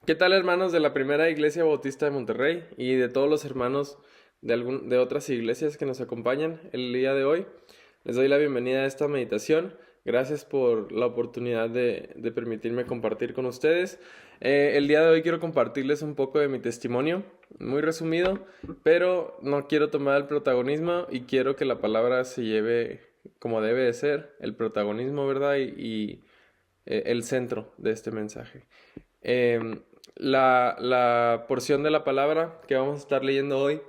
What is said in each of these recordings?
¿Qué tal, hermanos de la Primera Iglesia Bautista de Monterrey y de todos los hermanos de otras iglesias que nos acompañan el día de hoy? Les doy la bienvenida a esta meditación. Gracias por la oportunidad de permitirme compartir con ustedes. El día de hoy quiero compartirles un poco de mi testimonio, muy resumido, pero no quiero tomar el protagonismo y quiero que la palabra se lleve como debe de ser, el protagonismo, ¿verdad? Y el centro de este mensaje. Em, la porción de la palabra que vamos a estar leyendo hoy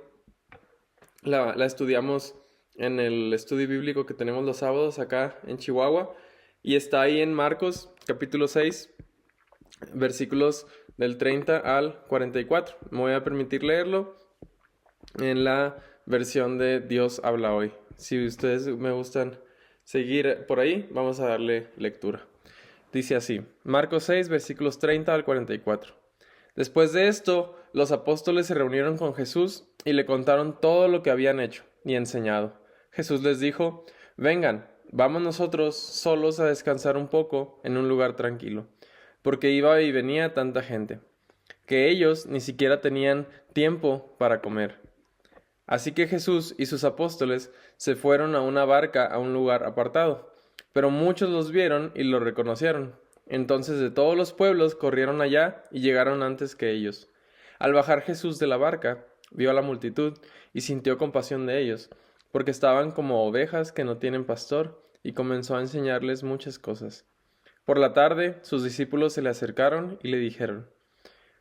la estudiamos en el estudio bíblico que tenemos los sábados acá en Chihuahua y está ahí en Marcos capítulo 6 versículos del 30 al 44. Me voy a permitir leerlo en la versión de Dios habla hoy. Si ustedes me gustan seguir por ahí, vamos a darle lectura. Dice así, Marcos 6, versículos 30 al 44. Después de esto, los apóstoles se reunieron con Jesús y le contaron todo lo que habían hecho y enseñado. Jesús les dijo, vengan, vamos nosotros solos a descansar un poco en un lugar tranquilo, porque iba y venía tanta gente, que ellos ni siquiera tenían tiempo para comer. Así que Jesús y sus apóstoles se fueron a una barca a un lugar apartado, pero muchos los vieron y los reconocieron. Entonces de todos los pueblos corrieron allá y llegaron antes que ellos. Al bajar Jesús de la barca, vio a la multitud y sintió compasión de ellos, porque estaban como ovejas que no tienen pastor, y comenzó a enseñarles muchas cosas. Por la tarde, sus discípulos se le acercaron y le dijeron,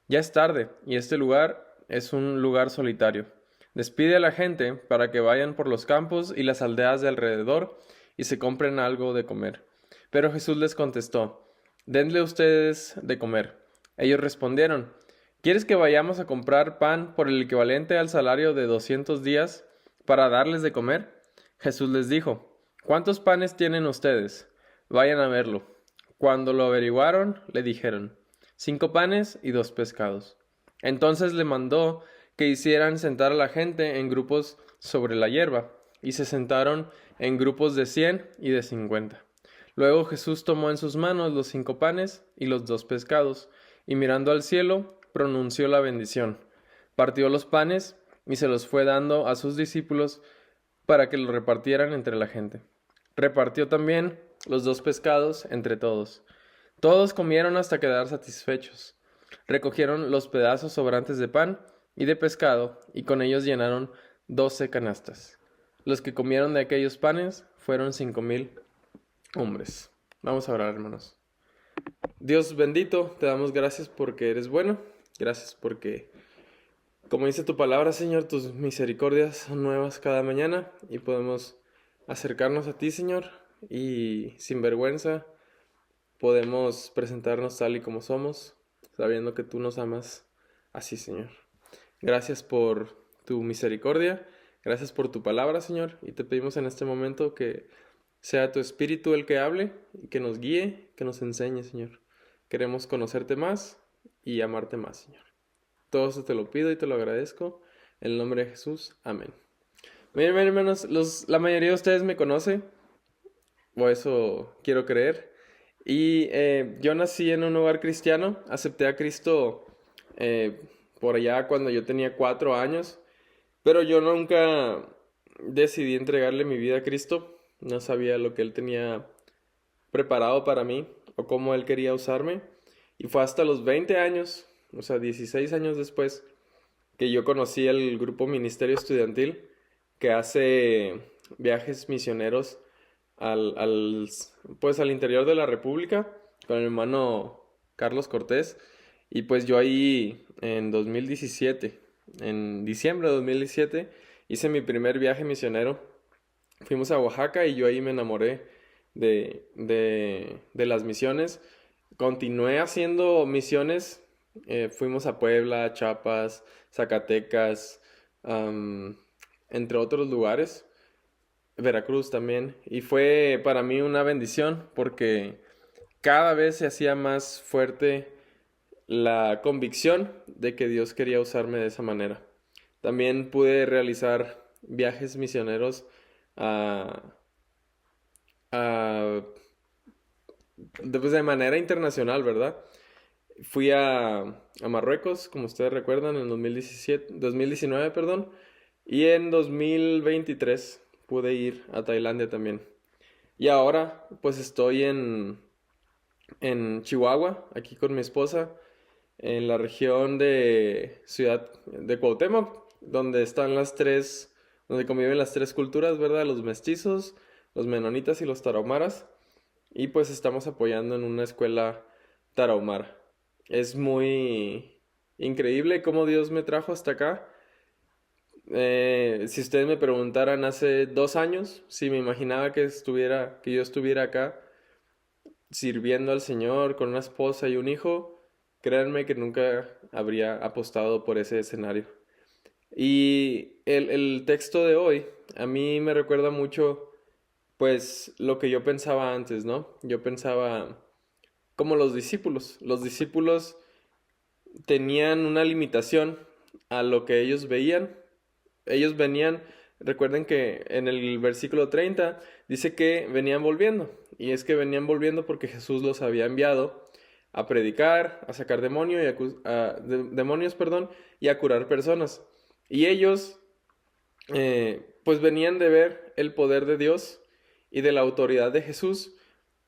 ya es tarde, y este lugar es un lugar solitario. Despide a la gente para que vayan por los campos y las aldeas de alrededor y se compren algo de comer. Pero Jesús les contestó, denle ustedes de comer. Ellos respondieron, ¿quieres que vayamos a comprar pan por el equivalente al salario de 200 días para darles de comer? Jesús les dijo, ¿cuántos panes tienen ustedes? Vayan a verlo. Cuando lo averiguaron, le dijeron, 5 panes y 2 pescados. Entonces le mandó que hicieran sentar a la gente en grupos sobre la hierba, y se sentaron en grupos de 100 y de 50. Luego Jesús tomó en sus manos los 5 panes y los 2 pescados, y mirando al cielo, pronunció la bendición. Partió los panes y se los fue dando a sus discípulos para que los repartieran entre la gente. Repartió también los 2 pescados entre todos. Todos comieron hasta quedar satisfechos. Recogieron los pedazos sobrantes de pan y de pescado, y con ellos llenaron 12 canastas. Los que comieron de aquellos panes fueron 5,000 hombres. Vamos a orar, hermanos. Dios bendito, te damos gracias porque eres bueno. Gracias porque, como dice tu palabra, Señor, tus misericordias son nuevas cada mañana y podemos acercarnos a ti, Señor, y sin vergüenza podemos presentarnos tal y como somos, sabiendo que tú nos amas así, Señor. Gracias por tu misericordia, gracias por tu palabra, Señor, y te pedimos en este momento que sea tu Espíritu el que hable y que nos guíe, que nos enseñe, Señor. Queremos conocerte más y amarte más, Señor. Todo eso te lo pido y te lo agradezco. En el nombre de Jesús, amén. Miren, hermanos, la mayoría de ustedes me conoce, o eso quiero creer. Y yo nací en un hogar cristiano, acepté a Cristo eh, por allá cuando yo tenía 4 años, pero yo nunca decidí entregarle mi vida a Cristo, no sabía lo que Él tenía preparado para mí o cómo Él quería usarme. Y fue hasta los 20 años, o sea, 16 años después, que yo conocí el grupo Ministerio Estudiantil que hace viajes misioneros pues al interior de la República con el hermano Carlos Cortés. Y pues yo ahí en 2017, en diciembre de 2017, hice mi primer viaje misionero. Fuimos a Oaxaca y yo ahí me enamoré de las misiones. Continué haciendo misiones. Fuimos a Puebla, Chiapas, Zacatecas, am, entre otros lugares. Veracruz también. Y fue para mí una bendición porque cada vez se hacía más fuerte la convicción de que Dios quería usarme de esa manera. También pude realizar viajes misioneros a, a- pues de manera internacional, ¿verdad? Fui a Marruecos, como ustedes recuerdan, en 2019, perdón, y en 2023 pude ir a Tailandia también. Y ahora, pues estoy en Chihuahua, aquí con mi esposa, en la región de Ciudad de Cuauhtémoc, donde están donde conviven las tres culturas, ¿verdad? Los mestizos, los menonitas y los tarahumaras. Y pues estamos apoyando en una escuela tarahumara. Es muy increíble cómo Dios me trajo hasta acá. Si ustedes me preguntaran hace 2 años si me imaginaba que yo estuviera acá sirviendo al Señor con una esposa y un hijo, créanme que nunca habría apostado por ese escenario. Y el texto de hoy a mí me recuerda mucho, pues, lo que yo pensaba antes, ¿no? Yo pensaba como los discípulos. Los discípulos tenían una limitación a lo que ellos veían. Ellos venían, recuerden que en el versículo 30 dice que venían volviendo. Y es que venían volviendo porque Jesús los había enviado a predicar, a sacar demonios, perdón, y a curar personas. Y ellos, pues venían de ver el poder de Dios y de la autoridad de Jesús.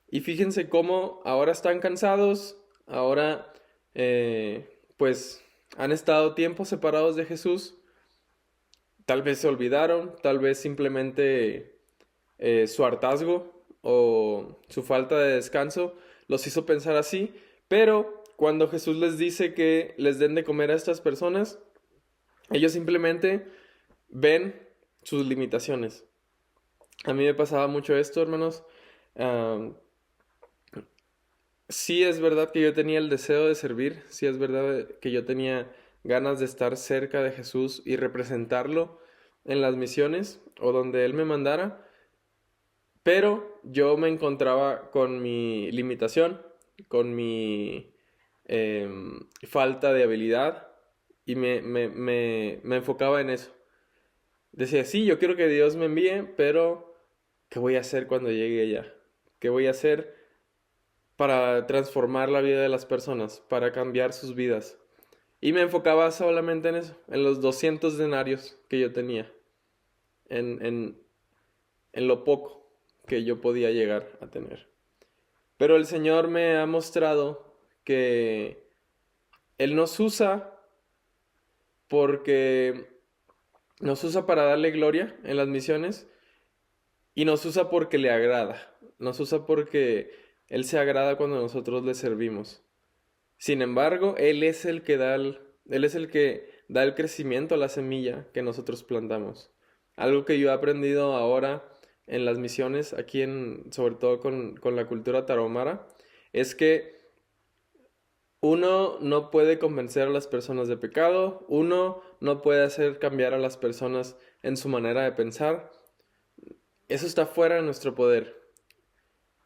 Y fíjense cómo ahora están cansados, ahora pues han estado tiempo separados de Jesús, tal vez se olvidaron, tal vez simplemente su hartazgo o su falta de descanso los hizo pensar así, pero cuando Jesús les dice que les den de comer a estas personas, ellos simplemente ven sus limitaciones. A mí me pasaba mucho esto, hermanos. Ah, Sí, es verdad que yo tenía el deseo de servir, sí es verdad que yo tenía ganas de estar cerca de Jesús y representarlo en las misiones o donde Él me mandara, pero yo me encontraba con mi limitación, con mi falta de habilidad y me enfocaba en eso. Decía, sí, yo quiero que Dios me envíe, pero ¿qué voy a hacer cuando llegue allá? ¿Qué voy a hacer para transformar la vida de las personas, para cambiar sus vidas? Y me enfocaba solamente en eso, en los 200 denarios que yo tenía, en, en, en lo poco que yo podía llegar a tener. Pero el Señor me ha mostrado que Él porque nos usa para darle gloria en las misiones y nos usa porque le agrada. Nos usa porque Él se agrada cuando nosotros le servimos. Sin embargo, Él es el que da el crecimiento a la semilla que nosotros plantamos. Algo que yo he aprendido ahora en las misiones, sobre todo con la cultura tarahumara, es que uno no puede convencer a las personas de pecado, uno no puede hacer cambiar a las personas en su manera de pensar. Eso está fuera de nuestro poder.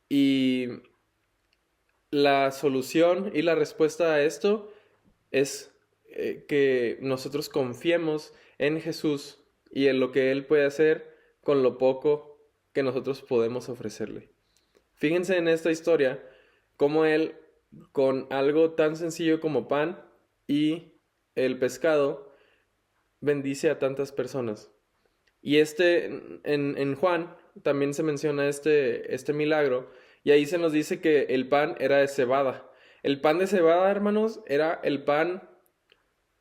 Y la solución y la respuesta a esto es que nosotros confiemos en Jesús y en lo que Él puede hacer con lo poco que nosotros podemos ofrecerle. Fíjense en esta historia cómo Él, con algo tan sencillo como pan y el pescado, bendice a tantas personas. Y en Juan también se menciona este milagro, y ahí se nos dice que el pan era de cebada. El pan de cebada, hermanos, era el pan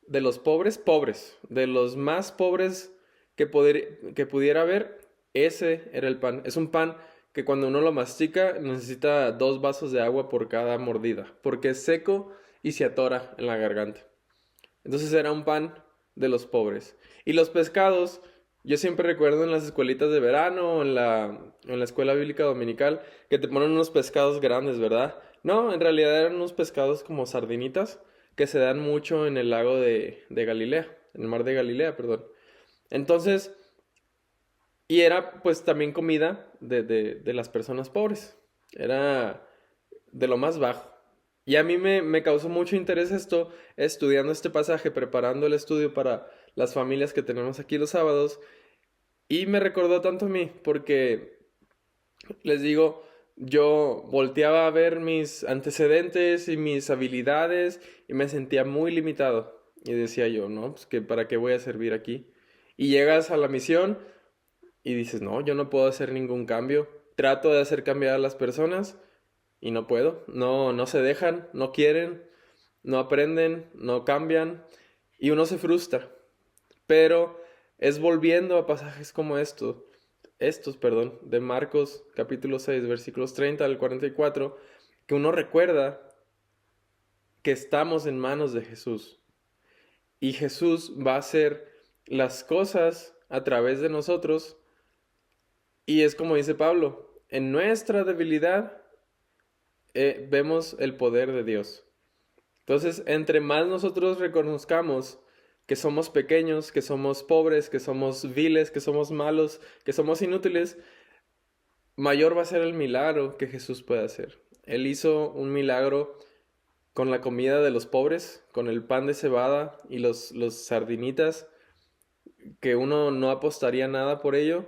de los pobres, pobres, de los más pobres que pudiera haber, ese era el pan. Es un pan que cuando uno lo mastica necesita 2 vasos de agua por cada mordida, porque es seco y se atora en la garganta. Entonces era un pan de los pobres. Y los pescados, yo siempre recuerdo en las escuelitas de verano o en la escuela bíblica dominical que te ponen unos pescados grandes, ¿verdad? No, en realidad eran unos pescados como sardinitas que se dan mucho en el lago de Galilea, en el mar de Galilea, perdón. Entonces, y era pues también comida de las personas pobres. Era de lo más bajo. Y a mí me causó mucho interés esto, estudiando este pasaje, preparando el estudio para las familias que tenemos aquí los sábados. Y me recordó tanto a mí, porque les digo, yo volteaba a ver mis antecedentes y mis habilidades y me sentía muy limitado. Y decía yo, no, pues que para qué voy a servir aquí. Y llegas a la misión y dices, no, yo no puedo hacer ningún cambio. Trato de hacer cambiar a las personas y no puedo. No, no se dejan, no quieren, no aprenden, no cambian y uno se frustra. Pero es volviendo a pasajes como estos, de Marcos capítulo 6 versículos 30 al 44, que uno recuerda que estamos en manos de Jesús. Y Jesús va a hacer las cosas a través de nosotros. Y es como dice Pablo, en nuestra debilidad vemos el poder de Dios. Entonces, entre más nosotros reconozcamos que somos pequeños, que somos pobres, que somos viles, que somos malos, que somos inútiles, mayor va a ser el milagro que Jesús puede hacer. Él hizo un milagro con la comida de los pobres, con el pan de cebada y los sardinitas, que uno no apostaría nada por ello,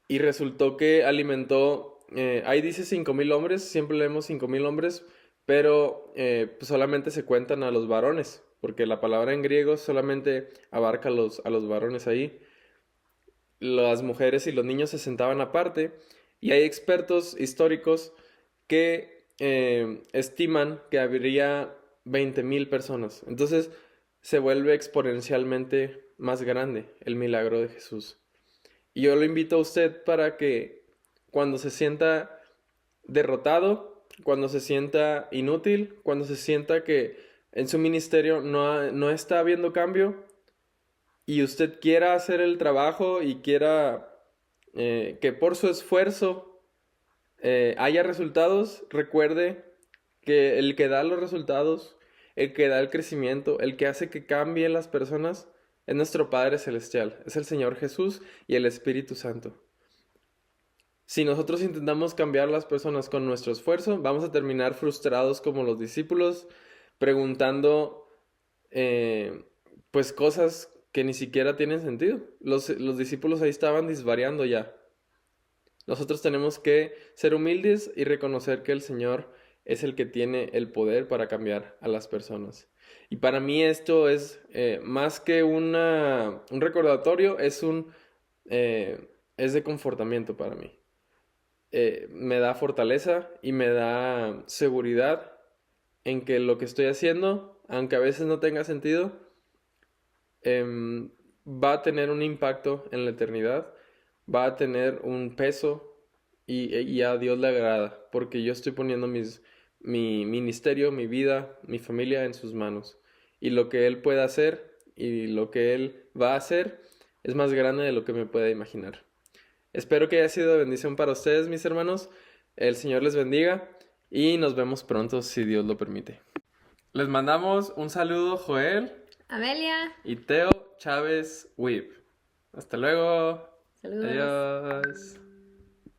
y resultó que alimentó, ahí dice 5,000 hombres, siempre leemos 5,000 hombres, pero pues solamente se cuentan a los varones, porque la palabra en griego solamente abarca a los varones ahí. Las mujeres y los niños se sentaban aparte, y hay expertos históricos que estiman que habría 20,000 personas. Entonces se vuelve exponencialmente más grande el milagro de Jesús. Y yo lo invito a usted para que cuando se sienta derrotado, cuando se sienta inútil, cuando se sienta que en su ministerio no está habiendo cambio y usted quiera hacer el trabajo y quiera que por su esfuerzo haya resultados, recuerde que el que da los resultados, el que da el crecimiento, el que hace que cambien las personas, es nuestro Padre Celestial, es el Señor Jesús y el Espíritu Santo. Si nosotros intentamos cambiar a las personas con nuestro esfuerzo, vamos a terminar frustrados como los discípulos, preguntando pues cosas que ni siquiera tienen sentido. Los discípulos ahí estaban disvariando ya. Nosotros tenemos que ser humildes y reconocer que el Señor es el que tiene el poder para cambiar a las personas. Y para mí esto es más que un recordatorio, es de confortamiento para mí. Me da fortaleza y me da seguridad en que lo que estoy haciendo, aunque a veces no tenga sentido, va a tener un impacto en la eternidad, va a tener un peso y a Dios le agrada, porque yo estoy poniendo mi ministerio, mi vida, mi familia en sus manos. Y lo que Él pueda hacer y lo que Él va a hacer es más grande de lo que me pueda imaginar. Espero que haya sido de bendición para ustedes, mis hermanos. El Señor les bendiga y nos vemos pronto si Dios lo permite. Les mandamos un saludo, Joel, Amelia. y Teo Chávez Wib. Hasta luego. Saludos. Adiós.